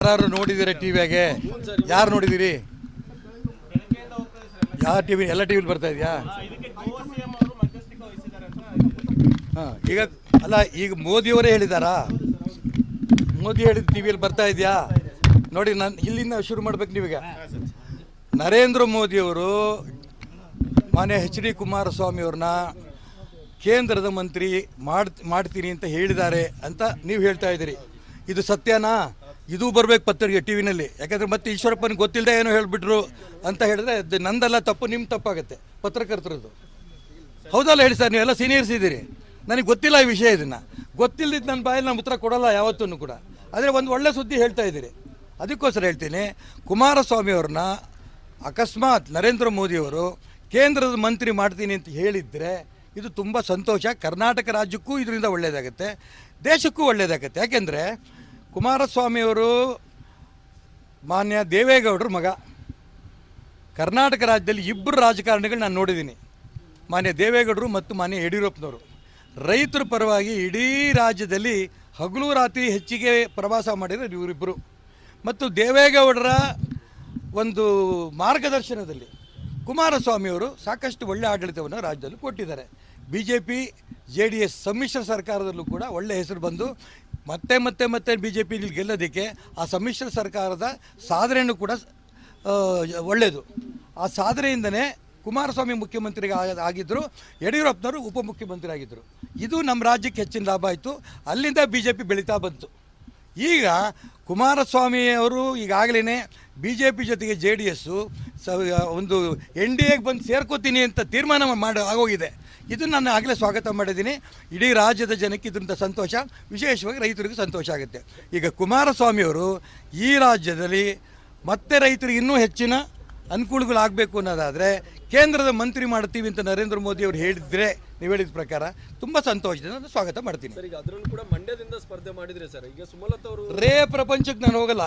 ಯಾರು ನೋಡಿದ್ದೀರಾ ಟಿವಿಯಾಗೆ? ಯಾರು ನೋಡಿದ್ದೀರಿ? ಯಾವ ಟಿವಿ? ಎಲ್ಲ ಟಿವಿಲಿ ಬರ್ತಾ ಇದೆಯಾ? ಹಾಂ, ಈಗ ಅಲ್ಲ, ಈಗ ಮೋದಿಯವರೇ ಹೇಳಿದಾರಾ? ಮೋದಿ ಹೇಳಿದ ಟಿವಿಯಲ್ಲಿ ಬರ್ತಾ ಇದೆಯಾ ನೋಡಿ. ನಾನು ಇಲ್ಲಿಂದ ಶುರು ಮಾಡ್ಬೇಕು. ನೀವೀಗ ನರೇಂದ್ರ ಮೋದಿಯವರು ಮಾನ್ಯ HD ಕುಮಾರಸ್ವಾಮಿ ಅವ್ರನ್ನ ಕೇಂದ್ರದ ಮಂತ್ರಿ ಮಾಡ್ತೀನಿ ಅಂತ ಹೇಳಿದ್ದಾರೆ ಅಂತ ನೀವು ಹೇಳ್ತಾ ಇದ್ದೀರಿ. ಇದು ಸತ್ಯನಾ? ಇದು ಬರಬೇಕು ಪತ್ರಿಕೆ ಟಿವಿನಲ್ಲಿ. ಯಾಕಂದರೆ ಮತ್ತೆ ಈಶ್ವರಪ್ಪನಿಗೆ ಗೊತ್ತಿಲ್ಲದೆ ಏನೋ ಹೇಳಿಬಿಟ್ರು ಅಂತ ಹೇಳಿದ್ರೆ ಅದು ನಂದೆಲ್ಲ ತಪ್ಪು, ನಿಮ್ಮ ತಪ್ಪಾಗುತ್ತೆ ಪತ್ರಕರ್ತರದ್ದು. ಹೌದಲ್ಲ ಹೇಳಿ ಸರ್, ನೀವೆಲ್ಲ ಸೀನಿಯರ್ಸ್ ಇದ್ದೀರಿ. ನನಗೆ ಗೊತ್ತಿಲ್ಲ ಈ ವಿಷಯ. ಇದನ್ನು ಗೊತ್ತಿಲ್ಲದಿದ್ದು ನನ್ನ ಬಾಯಲ್ಲಿ ನಾನು ಉತ್ತರ ಕೊಡೋಲ್ಲ ಯಾವತ್ತೂ ಕೂಡ. ಆದರೆ ಒಂದು ಒಳ್ಳೆ ಸುದ್ದಿ ಹೇಳ್ತಾ ಇದ್ದೀರಿ. ಅದಕ್ಕೋಸ್ಕರ ಹೇಳ್ತೀನಿ, ಕುಮಾರಸ್ವಾಮಿ ಅವ್ರನ್ನ ಅಕಸ್ಮಾತ್ ನರೇಂದ್ರ ಮೋದಿಯವರು ಕೇಂದ್ರದ ಮಂತ್ರಿ ಮಾಡ್ತೀನಿ ಅಂತ ಹೇಳಿದರೆ ಇದು ತುಂಬ ಸಂತೋಷ. ಕರ್ನಾಟಕ ರಾಜ್ಯಕ್ಕೂ ಇದರಿಂದ ಒಳ್ಳೆಯದಾಗುತ್ತೆ, ದೇಶಕ್ಕೂ ಒಳ್ಳೆಯದಾಗುತ್ತೆ. ಯಾಕೆಂದರೆ ಕುಮಾರಸ್ವಾಮಿಯವರು ಮಾನ್ಯ ದೇವೇಗೌಡರ ಮಗ. ಕರ್ನಾಟಕ ರಾಜ್ಯದಲ್ಲಿ ಇಬ್ಬರು ರಾಜಕಾರಣಿಗಳು ನಾನು ನೋಡಿದ್ದೀನಿ, ಮಾನ್ಯ ದೇವೇಗೌಡರು ಮತ್ತು ಮಾನ್ಯ ಯಡಿಯೂರಪ್ಪನವರು. ರೈತರ ಪರವಾಗಿ ಇಡೀ ರಾಜ್ಯದಲ್ಲಿ ಹಗಲು ರಾತ್ರಿ ಹೆಚ್ಚಿಗೆ ಪ್ರವಾಸ ಮಾಡಿರೋ ಇವರಿಬ್ಬರು. ಮತ್ತು ದೇವೇಗೌಡರ ಒಂದು ಮಾರ್ಗದರ್ಶನದಲ್ಲಿ ಕುಮಾರಸ್ವಾಮಿಯವರು ಸಾಕಷ್ಟು ಒಳ್ಳೆ ಆಡಳಿತವನ್ನು ರಾಜ್ಯದಲ್ಲಿ ಕೊಟ್ಟಿದ್ದಾರೆ. BJP JDS ಸಮ್ಮಿಶ್ರ ಸರ್ಕಾರದಲ್ಲೂ ಕೂಡ ಒಳ್ಳೆ ಹೆಸರು ಬಂದು ಮತ್ತೆ ಮತ್ತೆ ಮತ್ತೆ BJP ಗೆಲ್ಲೋದಕ್ಕೆ ಆ ಸಮ್ಮಿಶ್ರ ಸರ್ಕಾರದ ಸಾಧನೆಯೂ ಕೂಡ ಒಳ್ಳೆಯದು. ಆ ಸಾಧನೆಯಿಂದನೇ ಕುಮಾರಸ್ವಾಮಿ ಮುಖ್ಯಮಂತ್ರಿಗೆ ಆಗಿದ್ದರು, ಯಡಿಯೂರಪ್ಪನವರು ಉಪಮುಖ್ಯಮಂತ್ರಿ ಆಗಿದ್ದರು. ಇದು ನಮ್ಮ ರಾಜ್ಯಕ್ಕೆ ಹೆಚ್ಚಿನ ಲಾಭ ಆಯಿತು. ಅಲ್ಲಿಂದ BJP ಬೆಳೀತಾ ಬಂತು. ಈಗ ಕುಮಾರಸ್ವಾಮಿಯವರು ಈಗಾಗಲೇ BJP ಜೊತೆಗೆ JDS ಒಂದು NDAಗೆ ಬಂದು ಸೇರ್ಕೋತೀನಿ ಅಂತ ತೀರ್ಮಾನ ಆಗೋಗಿದೆ. ಇದನ್ನು ನಾನು ಆಗಲೇ ಸ್ವಾಗತ ಮಾಡಿದ್ದೀನಿ. ಇಡೀ ರಾಜ್ಯದ ಜನಕ್ಕೆ ಇದರಿಂದ ಸಂತೋಷ, ವಿಶೇಷವಾಗಿ ರೈತರಿಗೂ ಸಂತೋಷ ಆಗುತ್ತೆ. ಈಗ ಕುಮಾರಸ್ವಾಮಿಯವರು ಈ ರಾಜ್ಯದಲ್ಲಿ ಮತ್ತೆ ರೈತರಿಗೆ ಇನ್ನೂ ಹೆಚ್ಚಿನ ಅನುಕೂಲಗಳಾಗಬೇಕು ಅನ್ನೋದಾದರೆ ಕೇಂದ್ರದ ಮಂತ್ರಿ ಮಾಡ್ತೀವಿ ಅಂತ ನರೇಂದ್ರ ಮೋದಿ ಅವರು ಹೇಳಿದರೆ, ನೀವು ಹೇಳಿದ ಪ್ರಕಾರ ತುಂಬ ಸಂತೋಷದಿಂದ ನಾನು ಸ್ವಾಗತ ಮಾಡ್ತೀನಿ. ಸರ್, ಈಗ ಅದರಲ್ಲೂ ಕೂಡ ಮಂಡ್ಯದಿಂದ ಸ್ಪರ್ಧೆ ಮಾಡಿದ್ರೆ ಸರ್, ಈಗ ಸುಮಲತಾ ಅವರು ಪ್ರಪಂಚಕ್ಕೆ ನಾನು ಹೋಗಲ್ಲ.